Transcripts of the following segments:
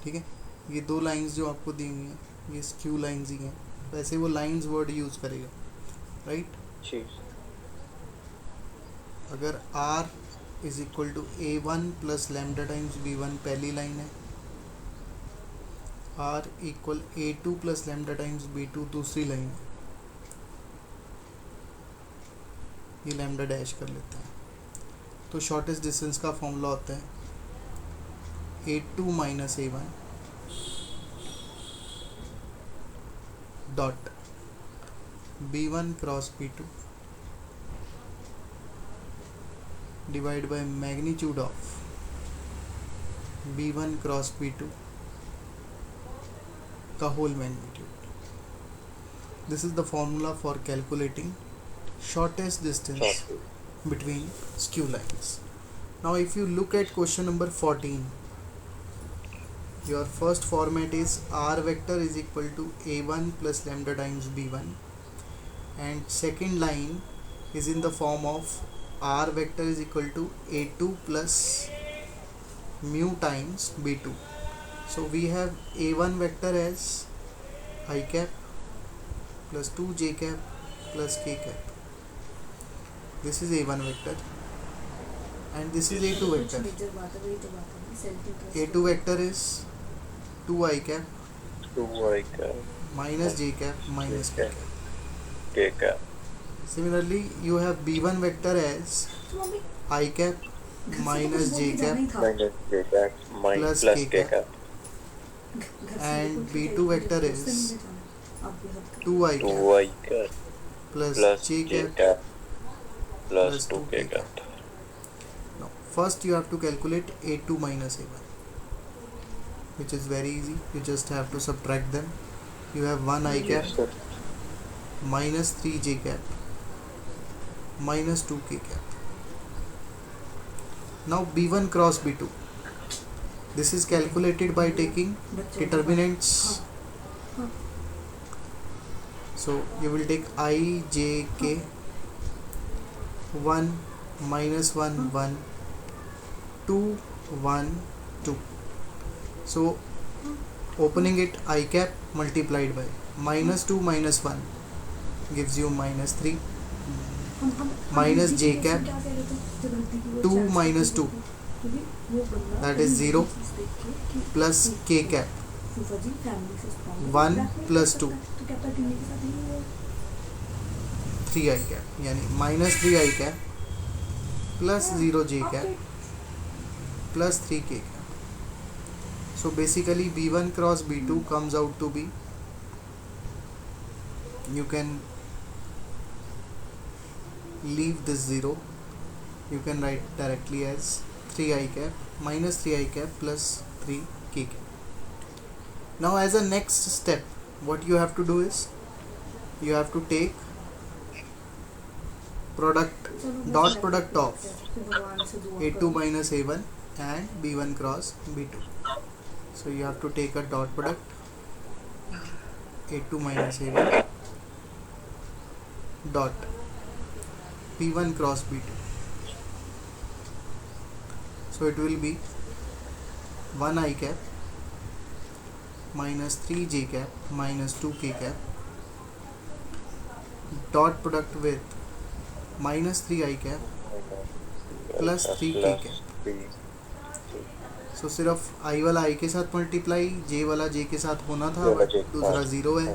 ठीक है, ये दो लाइंस जो आपको दी हुई हैं ये स्क्यू लाइंस ही हैं, वैसे वो लाइंस वर्ड यूज़ करेगा, राइट। अगर R is equal to A1 plus lambda times B1 पहली लाइन है, R equal A2 plus lambda times B2 दूसरी लाइन है, ये लैम्डा डैश कर लेते हैं। तो शॉर्टेस्ट डिस्टेंस का फॉर्मूला होता है A2 minus A1 dot B1 cross B2 divide by magnitude of B1 cross B2 का whole magnitude. This is the formula for calculating shortest distance between skew lines. Now if you look at question number 14, your first format is R vector is equal to A1 plus lambda times B1, and second line is in the form of R vector is equal to A2 plus mu times B2. So we have A1 vector as I cap plus 2 j cap plus k cap. This is A1 vector and this is A2 vector. A2 vector is 2 I cap minus j cap minus k cap. Similarly, you have B1 vector as I cap minus j cap plus k cap, and B2 vector is 2 I cap plus j cap plus 2k cap. Now first you have to calculate A2 minus A1, which is very easy. You just have to subtract them. You have 1 I cap minus 3 j cap minus 2k cap. Now B1 cross B2, this is calculated by taking determinants. So you will take I j k 1 minus 1 1 2 1 2. So opening it, I cap multiplied by minus 2 minus 1 gives you minus 3 minus j cap 2 minus 2 that is 0 plus k cap 1 plus 2 3 I cap, यानी minus 3 I cap plus 0 j cap plus 3 k cap. So basically B1 cross B2 comes out to be, you can leave this 0, you can write directly as 3 I cap minus 3 I cap plus 3 k cap. Now as a next step, what you have to do is you have to take product, dot product of A2 minus A1 and B1 cross B2. So you have to take a dot product A2 minus A1 dot B1 cross B2. So it will be 1 I cap minus 3 j cap minus 2 k cap dot product with minus 3 I cap plus 3 k cap. So सिर्फ I वाला I के साथ multiply, J वाला J के साथ होना था, दूसरा 0 है,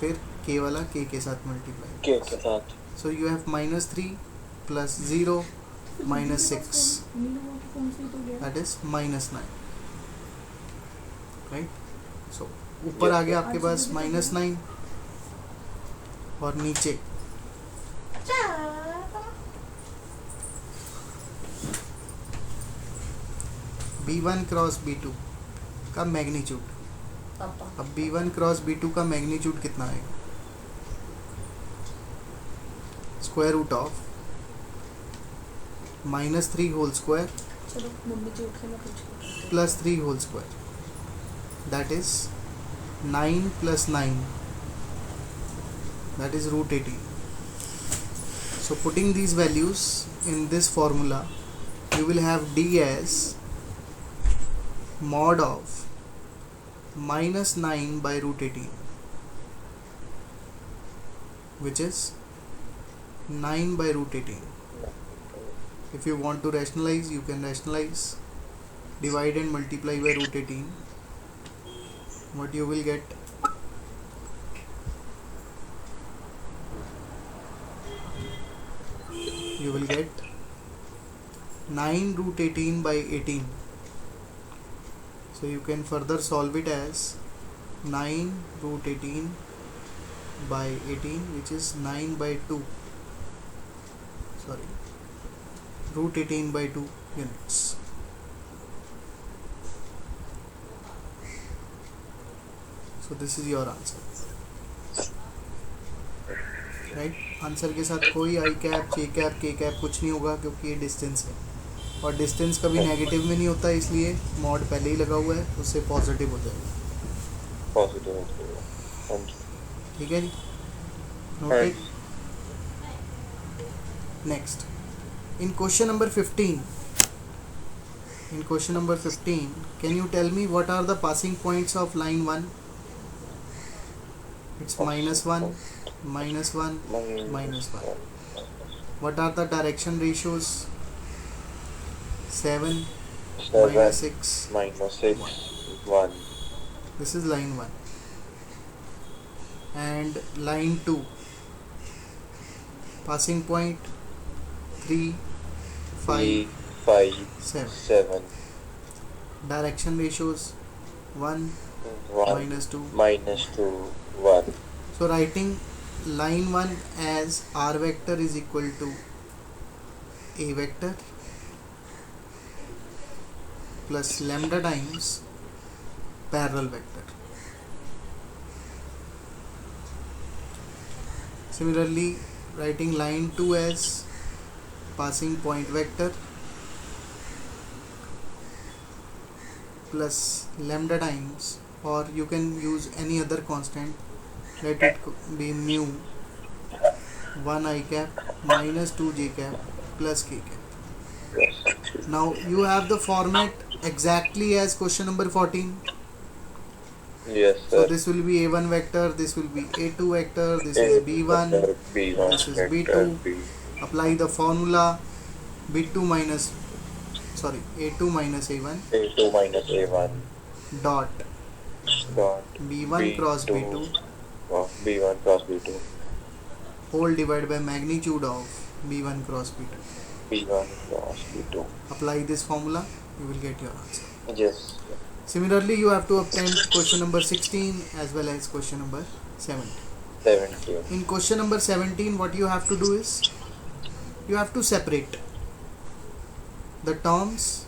फिर K वाला K के साथ multiply. So you have minus 3 plus 0 minus 6, that is minus 9, right. So ऊपर आ गया आपके पास minus 9 और नीचे B1 क्रॉस B2 का मैग्नीट्यूड. अब B1 क्रॉस B2 का मैग्नीट्यूड कितना आएगा? Square root of minus 3 whole square plus 3 whole square, that is 9 plus 9, that is root 18. So putting these values in this formula, you will have D as mod of minus 9 by root 18, which is 9 by root 18. If you want to rationalize, you can rationalize, divide and multiply by root 18. What you will get? You will get 9 root 18 by 18. So you can further solve it as 9 root 18 by 18, which is 9 by 2. Sorry, root 18 by 2 units. So this is your answer. Right, answer के साथ कोई आई cap, जे cap, के cap कुछ नहीं होगा, क्योंकि ये distance है और डिस्टेंस कभी नेगेटिव में नहीं होता, इसलिए मॉड पहले ही लगा हुआ है, उससे पॉजिटिव हो जाएगा। पॉजिटिव हो जाएगा, ठीक है जी। Noted. Next, in question number 15, can you tell me what are the passing points of line 1? It's minus 1, minus 1, minus 1. What are the direction ratios? 7, minus 6, 1. This is line 1. And line 2, passing point 3, 5, 7. Direction ratios 1, minus 2, 1. So writing line 1 as r vector is equal to a vector plus lambda times parallel vector. Similarly, writing line 2 as passing point vector plus lambda times, or you can use any other constant, let it be mu 1 I cap minus 2 j cap plus k cap. Now you have the format exactly as question number 14. Yes, sir. So this will be a1 vector, this will be a2 vector, this is b1, this is b2. Apply the formula b2 minus, sorry, a2 minus a1 dot b1 cross b2 whole divided by magnitude of b1 cross b2. Apply this formula, you will get your answer. Yes. Similarly, you have to obtain question number 16 as well as question number 17. In question number 17, what you have to do is, you have to separate the terms.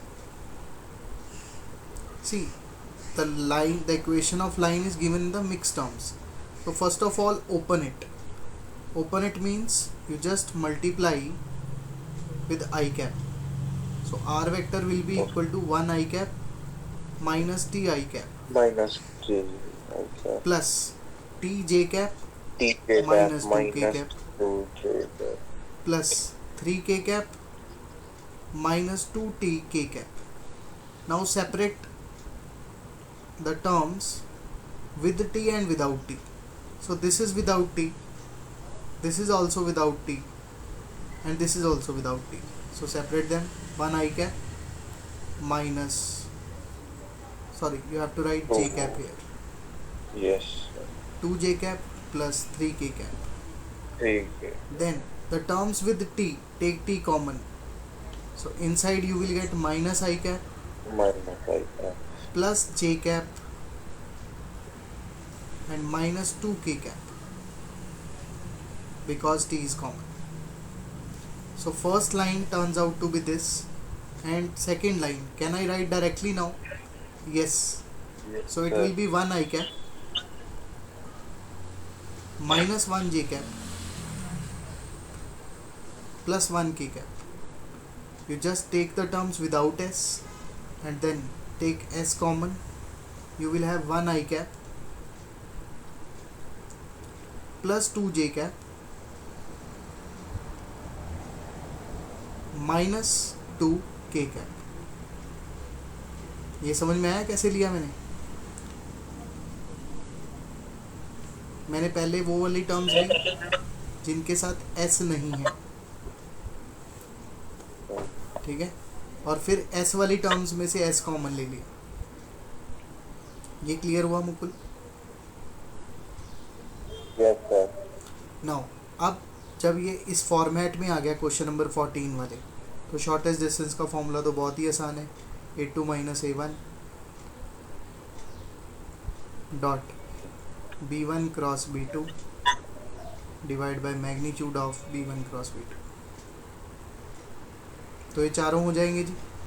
See, the equation of line is given in the mixed terms. So first of all, open it. Open it means you just multiply with I cap. So r vector will be equal to 1 I cap minus t I cap plus t j cap minus 2 k cap plus 3 k cap minus 2 t k cap. Now separate the terms with t and without t. So this is without t, this is also without t, and this is also without t. So separate them. 1 I cap minus, sorry, you have to write j cap here. Yes. 2 j cap plus 3 k cap. 3k. Then the terms with t, take t common. So inside you will get minus I cap plus j cap and minus 2 k cap, because t is common. So first line turns out to be this, and second line, can I write directly now? Yes. So it will be 1 I cap minus 1 j cap plus 1 k cap. You just take the terms without s and then take s common. You will have 1 I cap plus 2 j cap minus 2 k cap. ये समझ में आया कैसे लिया मैंने पहले वो वाली टर्म्स ली जिनके साथ एस नहीं है, ठीक है, और फिर एस वाली टर्म्स में से एस कॉमन ले लिया। ये क्लियर हुआ मुकुल? Yes sir. नाउ अब जब ये इस फॉर्मेट में आ गया क्वेश्चन नंबर 14 वाले, तो शॉर्टेस्ट डिस्टेंस का फॉर्मूला तो बहुत ही आसान है, a2 minus a1 dot b1 cross b2 divide by magnitude of b1 cross b2। तो ये चारों हो जाएंगे जी।